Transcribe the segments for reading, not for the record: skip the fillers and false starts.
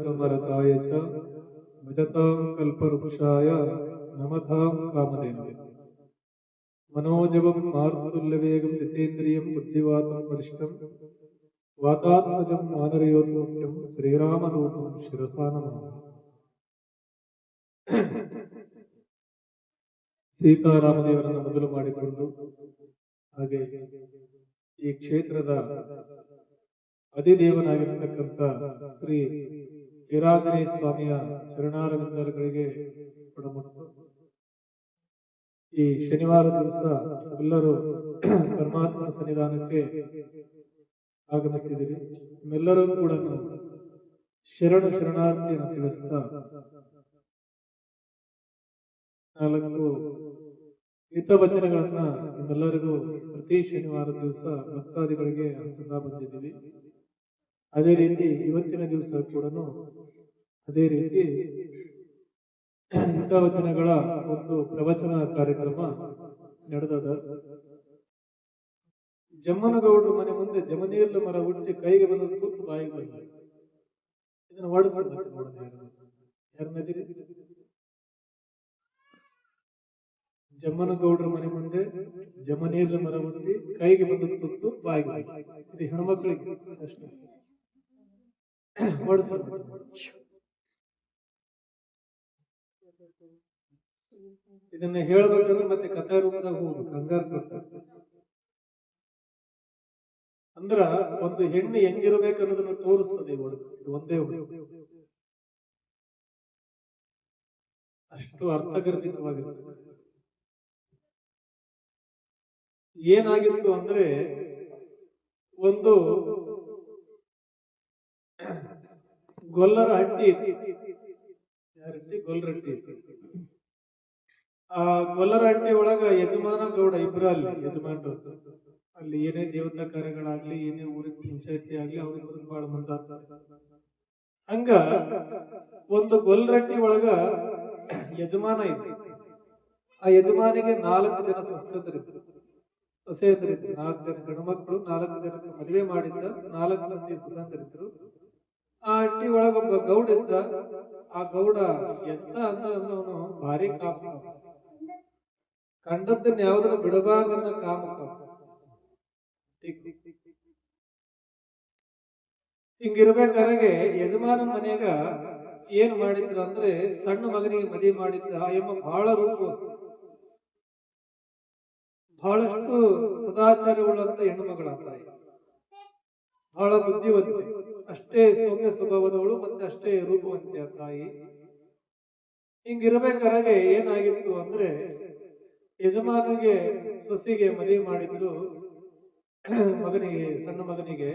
धर्मरताय च भजतां कल्पवृक्षाय नमतां कामधेनवे मनोजवं मारुतुल्यवेगं जितेन्द्रियं बुद्धिवातं वरिष्ठं वातात्मजं मानरयोन्मुख्यं श्रीरामदूतं शिरसा नमामि। ಸೀತಾರಾಮದೇವರನ್ನು ಮೊದಲು ಮಾಡಿಕೊಂಡು ಹಾಗೆ ಈ ಕ್ಷೇತ್ರದ ಅಧಿದೇವನಾಗಿರತಕ್ಕಂಥ ಶ್ರೀ ವೀರಾಂಜನೇಯ ಸ್ವಾಮಿಯ ಶರಣಾರವಿಂದರುಗಳಿಗೆ ಕೊಡಮುಟ್ಟು ಈ ಶನಿವಾರ ದಿವಸ ಎಲ್ಲರೂ ಪರಮಾತ್ಮನ ಸನ್ನಿಧಾನಕ್ಕೆ ಆಗಮಿಸಿದಿರಿ. ನಿಮ್ಮೆಲ್ಲರೂ ಕೂಡ ಶರಣಾರ್ಥಿಯನ್ನು ತಿಳಿಸ್ತಾ 4 ಹಿತವಚನಗಳನ್ನ ನಿಮ್ಮೆಲ್ಲರಿಗೂ ಪ್ರತಿ ಶನಿವಾರ ದಿವಸ ಭಕ್ತಾದಿಗಳಿಗೆ ಹಂಚುತ್ತಾ ಬಂದಿದ್ದೀವಿ. ಅದೇ ರೀತಿ ಇವತ್ತಿನ ದಿವಸ ಕೂಡ ಅದೇ ರೀತಿ ಹಿತವಚನಗಳ ಒಂದು ಪ್ರವಚನ ಕಾರ್ಯಕ್ರಮ ನಡೆದದ. ಜಮ್ಮನಗೌಡರ ಮನೆ ಮುಂದೆ ಜಮನೀರ್ಲ ಮರ ಹುಟ್ಟಿ ಕೈಗೆ ಬಂದ ಕೂತು ಬಾಯಿಗೆ ಬಂದ ಇದನ್ನು ಹೊಡಿಸ್ಬೇಕು ನೋಡೋಣ. ಯಾರನ್ನದಿರಿ? ಜಮ್ಮನಗೌಡರ ಮನೆ ಮುಂದೆ ಜಮನೀರ್ಲ ಮರ ಹುಟ್ಟಿ ಕೈಗೆ ಬಂದ ಕೂತು ಬಾಯಿಗೆ ಇದು ಹೆಣ್ಮಕ್ಳಿಗೆ ಅಷ್ಟೇ ಹೊಡಿಸ್ಬೇಕು. ಇದನ್ನ ಹೇಳ್ಬೇಕಂದ್ರೆ ಮತ್ತೆ ಕಥಾ ರೂಪದಾಗ ಹೋಗ್ಬೇಕು, ಹಂಗಾರ ಅಂದ್ರ ಒಂದು ಹೆಣ್ಣು ಹೆಂಗಿರ್ಬೇಕನ್ನೋದನ್ನ ತೋರಿಸ್ತದೆ ಇದು ಒಂದೇ ಅಷ್ಟು ಅರ್ಥಗರ್ಭಿತವಾಗಿರ್ತದೆ. ಏನಾಗಿತ್ತು ಅಂದ್ರೆ ಒಂದು ಗೊಲ್ಲರ ಹಟ್ಟಿ ಗೊಲ್ಲರಟ್ಟಿ ಆ ಗೊಲ್ಲರ ಹಟ್ಟಿ ಒಳಗ ಯಜಮಾನ ಗೌಡ ಇಬ್ರು ಅಲ್ಲಿ ಯಜಮಾನ್ರು ಅಲ್ಲಿ ಏನೇ ದೇವತಾ ಕಾರ್ಯಗಳಾಗ್ಲಿ ಏನೇ ಊರಿನ ಪಂಚಾಯತಿ ಆಗ್ಲಿ ಅವ್ರಿಬ್ರು ಬಹಳ ಮುಂದಾಗ್ತಾರೆ. ಹಂಗ ಒಂದು ಗೊಲ್ಲರಟ್ಟಿ ಒಳಗ ಯಜಮಾನ ಇತ್ತು. ಆ ಯಜಮಾನಿಗೆ 4 ಜನ ಸೊಸೆಯರಿದ್ರು. 4 ಜನ ಗಂಡ್ಮಕ್ಳು, 4 ಜನಕ್ಕೆ ಮದುವೆ ಮಾಡಿದ್ದ 4 ಮಂದಿ ಸೊಸೆಯರಿದ್ರು. ಆ ಹಟ್ಟಿ ಒಳಗ ಒಬ್ಬ ಗೌಡ ಇದ್ದ. ಆ ಗೌಡ ಎಂತ ಅನ್ನೋನು ಭಾರಿ ಕಾಮ, ಕಂಡದ್ದನ್ನ ಯಾವ್ದನ್ನ ಬಿಡಬಾರ್ದನ್ನ ಕಾಮ. ಹಿಂಗಿರ್ಬೇಕಾದ್ರೆ ಯಜಮಾನ ಮನೆಯಾಗ ಏನ್ ಮಾಡಿದ್ರು ಅಂದ್ರೆ ಸಣ್ಣ ಮಗನಿಗೆ ಮದುವೆ ಮಾಡಿದ್ದ ಎಂಬ ಬಹಳ ರೂಪವಸ್ತು, ಬಹಳಷ್ಟು ಸದಾಚಾರವುಳ್ಳಂತ ಹೆಣ್ಣು ಮಗಳಾಗ್ತಾರೆ, ಬಹಳ ಬುದ್ಧಿವಂತೆ, ಅಷ್ಟೇ ಸೌಮ್ಯ ಸ್ವಭಾವದವಳು ಮತ್ತೆ ಅಷ್ಟೇ ರೂಪವಂತೆ ಆ ತಾಯಿ. ಹಿಂಗಿರ್ಬೇಕಾದ್ರೆ ಏನಾಗಿತ್ತು ಅಂದ್ರೆ ಯಜಮಾನಿಗೆ ಸೊಸೆಗೆ ಮದುವೆ ಮಾಡಿದ್ರು. ಮಗನಿಗೆ ಸಣ್ಣ ಮಗನಿಗೆ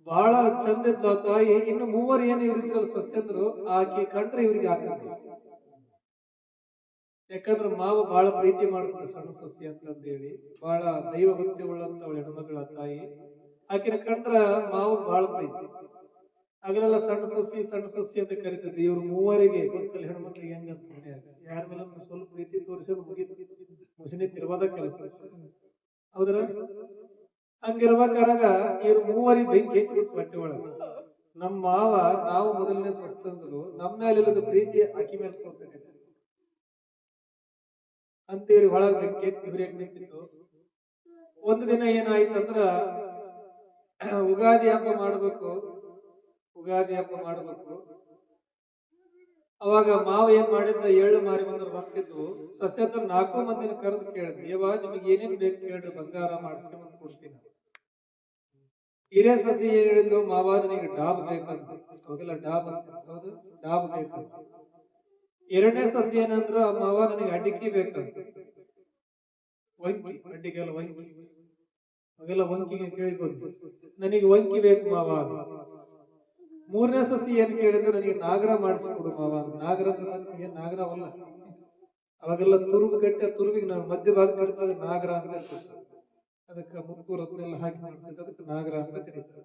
ಬಹಳ ಚಂದ ಇದ್ದ ತಾಯಿ. ಇನ್ನು 3 ಏನು ಇವರಿದ್ರು ಸೊಸೆಂದ್ರು ಆಕಿ ಕಂಡ್ರೆ ಇವ್ರಿಗೆ ಆಗ್ತದೆ. ಯಾಕಂದ್ರೆ ಮಾವ ಬಹಳ ಪ್ರೀತಿ ಮಾಡ್ತಾರೆ ಸಣ್ಣ ಸೊಸೆ ಅಂತಂದೇಳಿ, ಬಹಳ ದೈವ ಭಕ್ತಿ ಉಳ್ಳಂತವಳು ಹೆಣ್ಮಗಳ ತಾಯಿ. ಆಕಿನ ಕಂಡ್ರ ಮಾವ ಬಹಳ ಪ್ರೀತಿ. ಆಗಲೆಲ್ಲ ಸಣ್ಣ ಸೊಸಿ ಅಂತ ಕರಿತಿದ್ದೆ. ಇವ್ರು 3ರಿಗೆ ಗೊತ್ತಲ್ಲಿ ಹೆಣ್ಮಕ್ಳಿಗೆ ಹೆಂಗಂತ ಯಾರ ಮೇಲೆ ಸ್ವಲ್ಪ ಪ್ರೀತಿ ತೋರಿಸೋದು ಮುಗಿನಿ ತಿರುವಾದ ಕೆಲಸ. ಹೌದ್ರ? ಹಂಗಿರ್ಬೇಕಾಗ ಇವ್ರು 3ರಿಗೆ ಬೆಂಕಿ ಎತ್ತಿ ಬಟ್ಟೆ ಒಳಗ ನಮ್ಮ ಮಾವ ನಾವು ಮೊದಲನೇ ಸ್ವಸ್ಥಂದ್ರು ನಮ್ಮ ಮೇಲೆ ಪ್ರೀತಿ ಆಕಿ ಮೇಲೆ ತೋರ್ಸಕೈತಿ ಅಂತೇಳಿ ಒಳಗ ಬೆಂಕಿ ಎತ್ತಿ ಇವ್ರಿಗೆ ನಿಂತಿತ್ತು. ಒಂದು ದಿನ ಏನಾಯ್ತಂದ್ರ ಉಗಾದಿ ಹಬ್ಬ ಮಾಡ್ಬೇಕು. ಅವಾಗ ಮಾವ ಏನ್ ಮಾಡಿದ್ದ, 7 ಮಾರಿ ಬಂದ್ರು ಮಕ್ಳಿದ್ವು. ಸಸ್ಯತ್ರ 4 ಮಂದಿನ ಕರೆದು ಕೇಳಿದ್ವಿ, ಯವ್ವ ನಿಮಗೆ ಏನೇನ್ ಬೇಕು ಕೇಳ್ರಿ, ಬಂಗಾರ ಮಾಡಿಸ್ಕೊಂಡ್ ಕೊಡ್ತೀನಿ. ಹಿರೇ ಸಸಿ ಏನ್ ಹೇಳಿದ್ಲು, ಮಾವ ನನಗೆ ಡಾಬ್ ಬೇಕಂತ. ಅವಾಗೆಲ್ಲ ಡಾಬ್ ಅಂತ, ಹೌದು ಡಾಬ್ ಬೇಕಂತ. 2ನೇ ಸಸಿ ಏನಂದ್ರ, ಮಾವ ನನಗೆ ಅಡಿಕೆ ಬೇಕಂತ. ವಂಕಿ ಅಡ್ಡಿಗೆಲ್ಲ ವಂಕಿ, ಅವೆಲ್ಲ ವಂಕಿಗೆ ಕೇಳಿ ಬಂದು ನನಗೆ ವಂಕಿ ಬೇಕು ಮಾವ. 3ನೇ ಸಸಿ ಏನ್ ಕೇಳಿದ್ರು, ನನಗೆ ನಾಗರ ಮಾಡಿಸ್ಕೊಡು ಮಾವ. ನಾಗರ ಅಂದ್ರೆ ನಾಗರವಲ್ಲ, ಅವಾಗೆಲ್ಲ ತುರುಬು ಗಟ್ಟಿ, ಆ ತುರುಬಿಗೆ ನಾವು ಮಧ್ಯ ಭಾಗ ಕಟ್ತದೆ ನಾಗರ ಅಂತ ಹೇಳ್ತಾರೆ. ಅದಕ್ಕೆ ಮುತ್ತು ರತ್ನೆಲ್ಲ ಹಾಕಿ ಮಾಡ್ತಿದ್ದ, ಅದಕ್ಕೆ ನಾಗರ ಅಂತ ಕರೀತಾರೆ.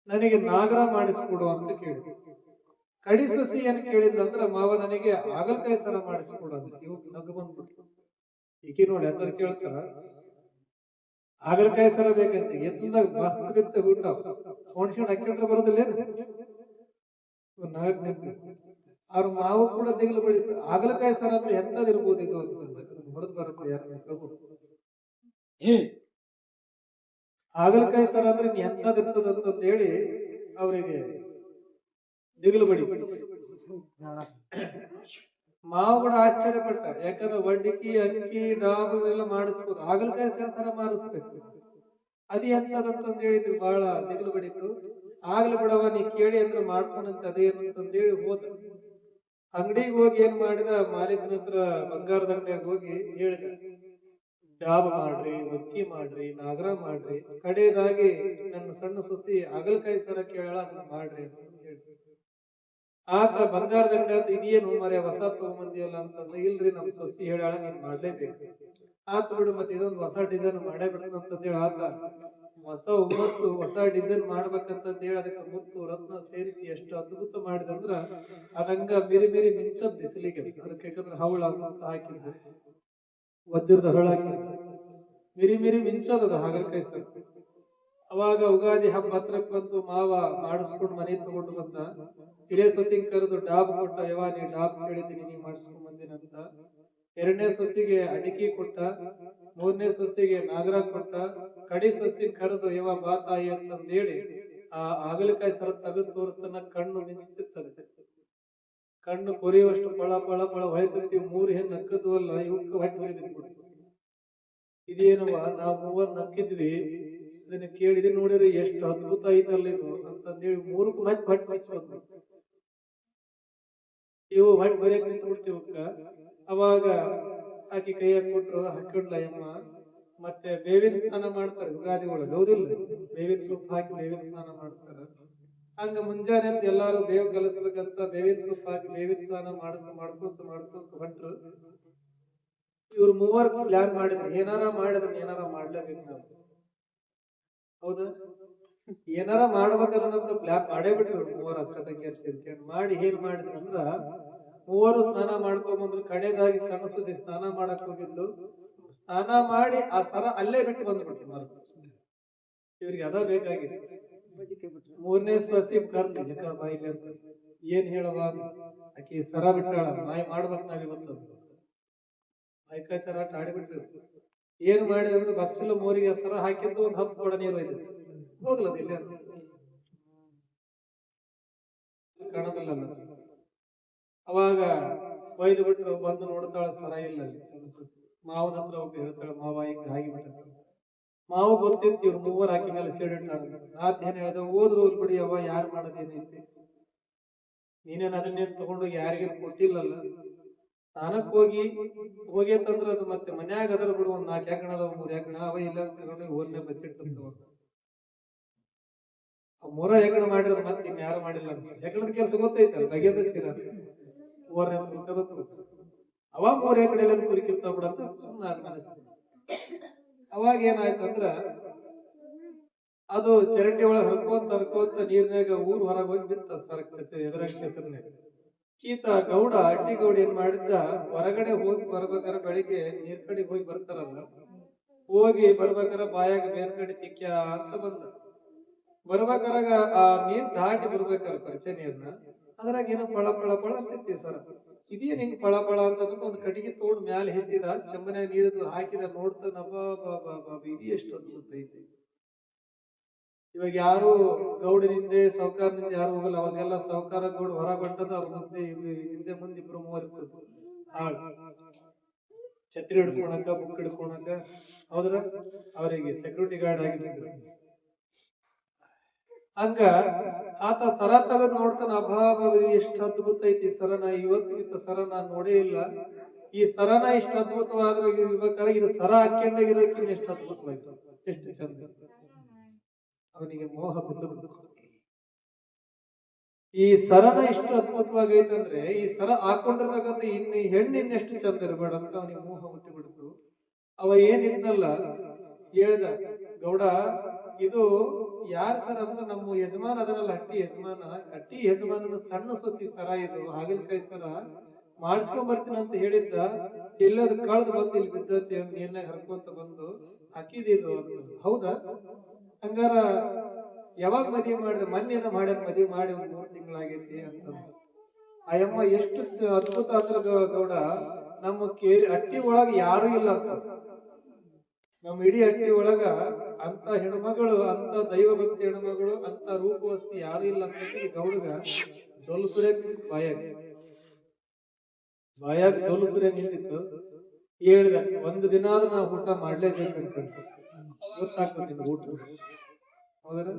ನನಗೆ ನಾಗರ ಮಾಡಿಸ್ಕೊಡು ಅಂತ ಕೇಳಿದ್ರು. ಕಡಿ ಸಸಿ ಏನ್ ಕೇಳಿದ್ದಂದ್ರ, ಮಾವ ನನಗೆ ಹಾಗಲಕಾಯಿ ಸರ ಮಾಡಿಸ್ಕೊಡು ಅಂತ. ಇವ್ ನಗು ಬಂದ್ಬಿಟ್ಟು ಈಕಿ ನೋಡಿ ಅಂತ ಕೇಳ್ತಾರ, ಹಾಗಲಕಾಯಿ ಸರ ಬೇಕಂತ. ಎತ್ತದಾಗ ಮಸ್ತ್ ಬಿತ್ತ ಊಟ ಹೊಣ್ಸ್ಕೊಂಡು ಅಕ್ಷತ್ರ ಬರೋದಿಲ್ಲ. ನಾಲ್ಕು ನಿಂತು ಅವ್ರ ಮಾವು ಕೂಡ ದಿಗಿಲು ಬಳಿ ಹಾಗಲಕಾಯಿ ಸರ ಅಂದ್ರೆ ಎಂತದಿರ್ಬೋದು ಇದು ಅಂತಂದ್ರೆ ಹೊರದು ಬರುತ್ತೆ ಯಾರು ಹಾಗಲಕಾಯಿ ಸರ ಅಂದ್ರೆ ಎಂತದಿರ್ತದ ಅಂತ ಹೇಳಿ ಅವರಿಗೆ ದಿಗಿಲು ಬಡಿ ಮಾವು ಕೂಡ ಆಶ್ಚರ್ಯಪಟ್ಟ. ಯಾಕಂದ್ರೆ ವಡ್ಡಿಕಿ ಅಕ್ಕಿ ಡಾಬು ಎಲ್ಲ ಮಾಡಿಸ್ಬೋದು, ಹಾಗಲಕಾಯಿ ಸರ ಮಾಡಿಸ್ಬೇಕು, ಅದ್ ಎಂತದಂತಂದ ಹೇಳಿದ್ರು ಬಹಳ ದಿಗಿಲು ಬಡಿತು. ಆಗ್ಲಿ ಬಿಡವ ನೀ ಕೇಳಿ ಅಂದ್ರೆ ಮಾಡ್ಸೋಣಂತ ಅದೇನು ಅಂತಂದೇಳಿ ಹೋದ. ಅಂಗಡಿಗೆ ಹೋಗಿ ಏನ್ ಮಾಡಿದ, ಮಾಲೀಕನ ಹತ್ರ ಬಂಗಾರದ ಅಂಗಡಿಯಾಗ ಹೋಗಿ ಹೇಳಿದ, ಡಾಬ್ ಮಾಡ್ರಿ, ಅಕ್ಕಿ ಮಾಡ್ರಿ, ನಾಗರ ಮಾಡ್ರಿ, ಕಡೆಯದಾಗಿ ನನ್ನ ಸಣ್ಣ ಸೊಸಿ ಹಾಗಲಕಾಯಿ ಸರ ಕೇಳ ಅದನ್ನ ಮಾಡ್ರಿ ಅಂತ ಹೇಳಿ. ಆತ ಬಂಗಾರದ ಅಂಗಡಿ ಅಂತ ಇದೇನು ಮರೆ ಹೊಸ ತಗೊಂಬಂದಿಯಲ್ಲ ಅಂತಂದ್ರೆ, ಇಲ್ರಿ ನಮ್ ಸೊಸಿ ಹೇಳಾಳ ನೀನ್ ಮಾಡ್ಲೇಬೇಕು. ಆತ ಬಿಡು ಮತ್ತೆ ಇದೊಂದು ಹೊಸ ಡಿಸೈನ್ ಮಾಡೇ ಬಿಡ್ತಂತ ಹೇಳಿ ಆತ ಹೊಸ ಹುಮ್ಮಸ್ಸು ಹೊಸ ಡಿಸೈನ್ ಮಾಡ್ಬೇಕಂತ ಹೇಳಿ ಅದಕ್ಕೆ ಮುತ್ತು ರತ್ನ ಸೇರಿಸಿ ಎಷ್ಟು ಅದ್ಭುತ ಮಾಡಿದಂದ್ರ ಅದಂಗ ಮಿರಿ ಮಿರಿ ಮಿಂಚದ್ ಬಿಸಿಲಿಗೆ. ಅದಕ್ಕೆ ಯಾಕಂದ್ರೆ ಹವಳ ಹಾಕಿದ್ದು ವಜ್ರದ ಹಳ ಹಾಕಿದ್ದು ಮಿರಿ ಮಿರಿ ಮಿಂಚದ ಹಾಗಲಕಾಯಿ ಸರ್. ಅವಾಗ ಉಗಾದಿ ಹಬ್ಬ ಹತ್ರಕ್ ಬಂತು. ಮಾವ ಮಾಡಿಸ್ಕೊಂಡು ಮನೆ ತಗೊಂಡು ಬಂದ. ಹಿರಿಯ ಸೊಸಿಗೆ ಕರೆದು ಡಾಬ್ ಕೊಟ್ಟ, ಯವಾ ನೀ ಡಾಬ್ ಕೇಳಿದ್ದೀನಿ ನೀ ಮಾಡಿಸ್ಕೊಂಡ್ ಬಂದಿನಂತ. ಎರಡನೇ ಸೊಸಿಗೆ ಅಡಿಕೆ ಕೊಟ್ಟ, ಮೂರನೇ ಸೊಸಿಗೆ ನಾಗರ ಕೊಟ್ಟ, ಕಡಿ ಸೊಸಿ ಕರೆದು ಯವ ಬಾ ತಾಯಿ ಅಂತಂದ ಹೇಳಿ ಆ ಹಾಗಲಕಾಯಿ ಸರ ತೆಗೆದು ತೋರಿಸ್ತಾನ. ಕಣ್ಣು ಮಿಂಚುತ್ತಿರ್ತದೆ, ಕಣ್ಣು ಕೊರಿಯುವಷ್ಟು ಪಳ ಪಳ ಪಳ ಹೊಳಿತಿರ್ತೀವಿ. ಮೂರು ಹೆಣ್ಣು ನಕ್ಕದ್ವಲ್ಲ, ಇವಕ್ಕೆ ಹೊಟ್ಟೆ ಬಿಟ್ಬಿಡ್ತು. ಇದೇನವ ನಾವು ಮೂವರು ನಕ್ಕಿದ್ವಿ, ಇದನ್ನ ಕೇಳಿದ್ರೆ ನೋಡಿದ್ರೆ ಎಷ್ಟು ಅದ್ಭುತ ಐತಲ್ಲ ಇದು ಅಂತಂದೇಳಿ ಮೂರಕ್ಕೂ ಮತ್ತೆ ಹೊಟ್ಟೆ ಬಿಚ್ಚೋದು. ಇವು ಹೊಟ್ಟೆ ಬರೆಯಕ್ ನಿಂತ್ಬಿಡ್ತೀವಕ್ಕ. ಅವಾಗ ಆಕಿ ಕೈಯಾಗ ಕೊಟ್ರು, ಹಾಕಿಡ್ಲ ಯಮ್ಮ. ಮತ್ತೆ ಬೇವಿನ ಸ್ನಾನ ಮಾಡ್ತಾರೆ ಯುಗಾದಿ ಒಳಗೆ, ಹೌದಿಲ್ಲ? ಬೇವಿನ ಸೊಪ್ಪು ಹಾಕಿ ಬೇವಿನ ಸ್ನಾನ ಮಾಡ್ತಾರ. ಹಂಗ ಮುಂಜಾನೆ ಅಂತ ಎಲ್ಲಾರು ಬೇವು ಕಲಸ್ಬೇಕಂತ ಬೇವಿನ ಸೊಪ್ಪು ಹಾಕಿ ಬೇವಿನ ಸ್ನಾನ ಮಾಡ್ಕೊಂತ ಹೊಂಟ್ರು. ಇವ್ರು ಮೂವರು ಪ್ಲಾನ್ ಮಾಡಿದ್ರು, ಏನಾರ ಮಾಡ್ಲೇಬೇಕು ನಾವು, ಹೌದಾ? ಏನಾರ ಮಾಡ್ಬೇಕನ್ನೋದು ಪ್ಲಾನ್ ಮಾಡೇ ಬಿಟ್ರು ಮೂವರು ಅಕ್ಕ ತಂಗಿಯರ್ ಸೇರ್ಕೊಂಡು. ಮಾಡಿ ಏನ್ ಮಾಡಿದ್ರು ಅಂದ್ರ, ಮೂವರು ಸ್ನಾನ ಮಾಡ್ಕೊಂಡ್ಬಂದ್ರು. ಕಡೆದಾಗಿ ಸಣ್ಣ ಸುದ್ದಿ ಸ್ನಾನ ಮಾಡಕ್ ಹೋಗಿದ್ದು, ಸ್ನಾನ ಮಾಡಿ ಆ ಸರ ಅಲ್ಲೇ ಬಿಟ್ಟು ಬಂದ್ಬಿಟ್ರು ಮರ. ಇವ್ರಿಗೆ ಅದ ಬೇಕಾಗಿದೆ. ಮೂರನೇ ಸೊಸಿ ಕರ್ಲಿ ಬಾಯಿಗೆ ಅಂತ ಏನ್ ಹೇಳವ, ಆಕಿ ಸರ ಬಿಟ್ಟಾಳ, ನಾಯಿ ಮಾಡ್ಬೇಕ್ ನಾವಿವತ್ತು ಆಯ್ಕಾಯ್ ತರ ಆಡಿಬಿಟ್ರು. ಏನ್ ಮಾಡಿದ್ರು ಬಚ್ಚಲ ಮೋರಿಗೆ ಸರ ಹಾಕಿದ್ದು ಒಂದ್ 10 ಕೊಡ ನೀರು ಇದೆ ಹೋಗ್ಲದ ಇಲ್ಲ ಕಾಣದಲ್ಲ. ಅವಾಗ ಒಯ್ದು ಬಿಟ್ರು. ಬಂದು ನೋಡ್ತಾಳ ಸರ ಇಲ್ಲ. ಮಾವನ ಹತ್ರ ಹೋಗಿ ಹೇಳ್ತಾಳ, ಮಾವ ಹಿಂಗ ಆಗಿಬಿಟ್ಟ. ಮಾವು ಗೊತ್ತಿತ್ತು ಇವ್ರು ಮೂವರು ಹಾಕಿ ಮೇಲೆ ಸೇಡಿಟ್ಟಾರ. ಏನ್ ಹೇಳ್ದ, ಹೋದ್ರು ಬಿಡಿ ಅವ ಯಾರು ಮಾಡೋದೇನೈತಿ, ನೀನೇನ್ ಅದನ್ನೇನ್ ತಗೊಂಡೋಗಿ ಯಾರಿಗೇನು ಕೊಟ್ಟಿಲ್ಲಲ್ಲ. ಸ್ನಾನಕ್ ಹೋಗೇತಂದ್ರ ಅದು ಮತ್ತೆ ಮನ್ಯಾಗ ಅದರ ಬಿಡು, ಒಂದ್ 4 ಎಕಣ ಅದಾವ 3 ಎಕಣ ಅವ ಇಲ್ಲ ತಗೊಂಡು ಓರ್ನೆ ಬಚ್ಚಿಟ್ಟಂತವ. 3 ಎಕಣ ಮಾಡಿರೋದು ಮತ್ತೆ ಇನ್ ಯಾರು ಮಾಡಿಲ್ಲ. ಎಕಣದ ಕೆಲಸ ಗೊತ್ತೈತಲ್ಲ, ಬಗೆದ ಸೀರ ಓರ್ನೆ ತುರ್ಕದ ಅವ 3 ಎಕಡೆ ಎಲ್ಲ ತುರ್ಕಿರ್ತಾವ ಬಿಡಂತ ಸುಮ್ಮನೆ ಅದ್ ಅನಿಸ್ತದೆ. ಅವಾಗ ಏನಾಯ್ತಂದ್ರ, ಅದು ಚರಂಡಿ ಒಳಗೆ ಹರ್ಕೋತ ನೀರ್ನಾಗ ಊರ್ ಹೊರಗೆ ಹೋಗಿ ಬಿತ್ತ ಸರಕ್ ಎದುರಾಗ ಕೆಸರಿನಾಗ. ಈತ ಗೌಡ ಅಡ್ಡಿ ಗೌಡ ಏನ್ ಮಾಡಿದ್ದ, ಹೊರಗಡೆ ಹೋಗಿ ಬರ್ಬೇಕಾರ ಬೆಳಿಗ್ಗೆ ನೀರ್ ಕಡೆ ಹೋಗಿ ಬರ್ತಾರಲ್ಲ, ಹೋಗಿ ಬರ್ಬೇಕಾರ ಬಾಯಾಗ ಬೇರ್ ಕಡೆ ತಿಕ್ಕ ಅಂತ ಬಂದ. ಬರ್ಬೇಕಾರಾಗ ಆ ನೀರ್ ದಾಟಿ ಬರ್ಬೇಕಾರ ಪರಿಚಯ ನೀರ್ನ, ಅದ್ರಾಗ ಏನೋ ಪಳ ಪಳ ಪಳ ಅಂತಿತ್ತಿ ಸರ. ಇದೇನ್ ಹಿಂಗ್ ಪಳ ಪಳ ಅಂತ ಒಂದ್ ಕಟ್ಟಿಗೆ ತೋಡ್ ಮ್ಯಾಲ ಹಿಟ್ಟಿದ, ಚಂಬನ್ಯಾಗ ನೀರು ಹಾಕಿದ. ನೋಡ್ತಾನ, ಇದು ಎಷ್ಟು ಅದ್ಭುತ ಐತಿ. ಇವಾಗ ಯಾರು ಗೌಡನಿಂದೆ ಸಾವುಕಾರನಿಂದ ಯಾರು ಹೋಗಲ್ಲ. ಅವಾಗೆಲ್ಲ ಸಾವುಕಾರ ಗೌಡ ಹೊರ ಬಂಟದ ಅವ್ರ ಹಿಂದೆ ಮುಂದೆ ಇಬ್ರು ಮೂವರು ಇರ್ತದೆ. ಛತ್ರಿ ಹಿಡ್ಕೊಳಕ, ಬುಕ್ ಹಿಡ್ಕೊಳಕ, ಹೌದ್ರ ಅವರಿಗೆ ಸೆಕ್ಯೂರಿಟಿ ಗಾರ್ಡ್ ಆಗಿರ್ತಿದ್ರು. ಹಂಗ ಆತ ಸರ ತಗದ್ ನೋಡ್ತಾನ, ಎಷ್ಟು ಅದ್ಭುತ ಐತಿ ಸರ, ನಾ ಇವತ್ತಿಗಿಂತ ಸರ ನಾನ್ ನೋಡೇ ಇಲ್ಲ. ಈ ಸರನ ಇಷ್ಟ ಅದ್ಭುತವಾದ್ರೆ ಇರ್ಬೇಕಾದ್ರೆ ಇದು ಸರ ಹಾಕೊಂಡಾಗಿರೋಕ್ಕಿಂತ ಎಷ್ಟು ಅದ್ಭುತವಾಯ್ತು, ಎಷ್ಟು ಚಂದ. ಅವನಿಗೆ ಮೋಹ ಬಿದ್ದು ಈ ಸರನ ಇಷ್ಟು ಅದ್ಭುತವಾಗೈತಂದ್ರೆ ಈ ಸರ ಹಾಕೊಂಡಿರ್ತಕ್ಕಂಥ ಹೆಣ್ಣು ಇನ್ನೆಷ್ಟು ಚಂದ ಇರಬೇಡ ಅಂತ ಅವನಿಗೆ ಮೋಹ ಹುಟ್ಟಿ ಬಿಡ್ತು. ಅವ ಏನಿದ್ನಲ್ಲ ಹೇಳ್ದ, ಗೌಡ ಇದು ಯಾರ ಸರ ಅಂದ್ರೆ ನಮ್ಮ ಯಜಮಾನ ಅದನ್ನಲ್ಲ, ಹಟ್ಟಿ ಯಜಮಾನನ ಸಣ್ಣ ಸೊಸಿ ಸರ ಇದು, ಹಾಗಲಕಾಯಿ ಸರ ಮಾಡಿಸ್ಕೊಂಡ್ ಬರ್ತೀನಿ ಅಂತ ಹೇಳಿದ್ದ. ಎಲ್ಲಾದ್ರು ಕಳ್ದು ಬಂದು ಇಲ್ಲಿ ಬಿದ್ದತಿ ನೀರ್ನಾಗ ಹರ್ಕೊಂತ ಬಂದು ಹಾಕಿದಿದು. ಹೌದಾ? ಹಂಗಾರ ಯಾವಾಗ ಮದುವೆ ಮಾಡಿದ ಮೊನ್ನೆನ ಮಾಡ್ಯಾರ, ಮದುವೆ ಮಾಡಿ ಒಂದ್ 3 ತಿಂಗಳಾಗೈತಿ ಅಂತ. ಅಯ್ಯಮ್ಮ ಎಷ್ಟು ಅದ್ಭುತ ಅಂದ್ರೆ ಗೌಡ, ನಮ್ಮ ಕೇರಿ ಅಟ್ಟಿ ಒಳಗ ಯಾರು ಇಲ್ಲ ಅಂತ. ನಮ್ಮ ಇಡೀ ಅಟ್ಟಿ ಒಳಗ ಅಂತ ಹೆಣ್ಮಗಳು, ಅಂತ ದೈವ ಭಕ್ತಿ ಹೆಣ್ಮಗಳು, ಅಂತ ರೂಪವಸ್ತಿ ಯಾರು ಇಲ್ಲ ಅಂತ ಗೌಡಗ ಡೊಲ್ ಸುರೇ ಬಾಯಾಗ ಡೊಲ್ ಸುರೇ ನಿಂತಿತ್ತು. ಹೇಳಿದ, ಒಂದು ದಿನ ಆದ್ರೂ ನಾವು ಊಟ ಮಾಡ್ಲೇಬೇಕಂತ. ಗೊತ್ತಾಗ್ತದೆ ಊಟ, ಹೌದಾ?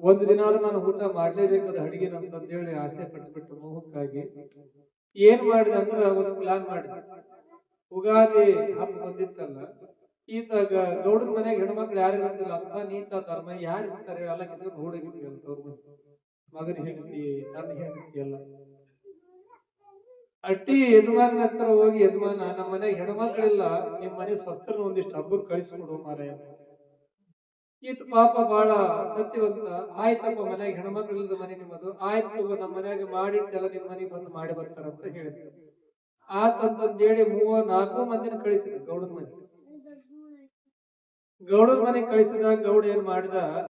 ಒಂದು ದಿನ ಆದ್ರೂ ನಾನು ಊಟ ಮಾಡ್ಲೇಬೇಕದ ಅಡಿಗೆನ ಅಂತ ಹೇಳಿ ಆಸೆ ಪಟ್ಬಿಟ್ಟು ಮೋಹಕ್ಕಾಗಿ ಏನ್ ಮಾಡಿದ ಅಂದ್ರ ಒಂದು ಪ್ಲಾನ್ ಮಾಡಿದ. ಉಗಾದಿ ಹಬ್ಬ ಬಂದಿತ್ತಲ್ಲ, ಈತಾಗ ಗೌಡನ ಮನೆಗೆ ಹೆಣ್ಮಕ್ಳು ಯಾರಿಲ್ಲ ಅಂತಿಲ್ಲ. ಅಂತ ನೀಚ ಧರ್ಮ ಯಾರು ಇರ್ತಾರೆ ಎಲ್ಲ ಕಿತ್ಕೊಂಡು ಹುಡುಗಿದ್ವಿ ಅಂತ ಮಗನ ಹೆಂಡತಿ, ನನ್ನ ಹೆಂಡತಿ ಎಲ್ಲ. ಅಟ್ಟಿ ಯಜಮಾನ ಹತ್ರ ಹೋಗಿ, ಯಜಮಾನ ನಮ್ಮ ಮನೆಗೆ ಹೆಣ್ಮಕ್ಳಿಲ್ಲ, ನಿಮ್ ಮನೆ ಸ್ವಸ್ಥರ ಒಂದಿಷ್ಟು ಹಬ್ಬಕ್ಕೆ ಕಳಿಸ್ಕೊಡು ಮಾರಾಯ. ಈತ ಪಾಪ ಬಹಳ ಸತ್ಯವಂತ. ಆಯ್ತಪ್ಪ, ಮನೆಗೆ ಹೆಣ್ಮಕ್ಳಿಲ್ಲದ ಮನೆ ನಿಮ್ಮದು, ಆಯ್ತು ನಮ್ಮ ಮನ್ಯಾಗ ಮಾಡಿಟ್ಟೆಲ್ಲ ನಿಮ್ ಮನೆಗೆ ಬಂದು ಮಾಡಿ ಬರ್ತಾರ ಅಂತ ಹೇಳಿದ್ರು. ಆತಂತಂದೇಳಿ 4 ಮಂದಿನ ಕಳಿಸಿದ ಗೌಡನ ಮನೆ. ಗೌಡನ ಮನೆಗೆ ಕಳಿಸಿದಾಗ ಗೌಡ ಏನ್ ಮಾಡಿದ,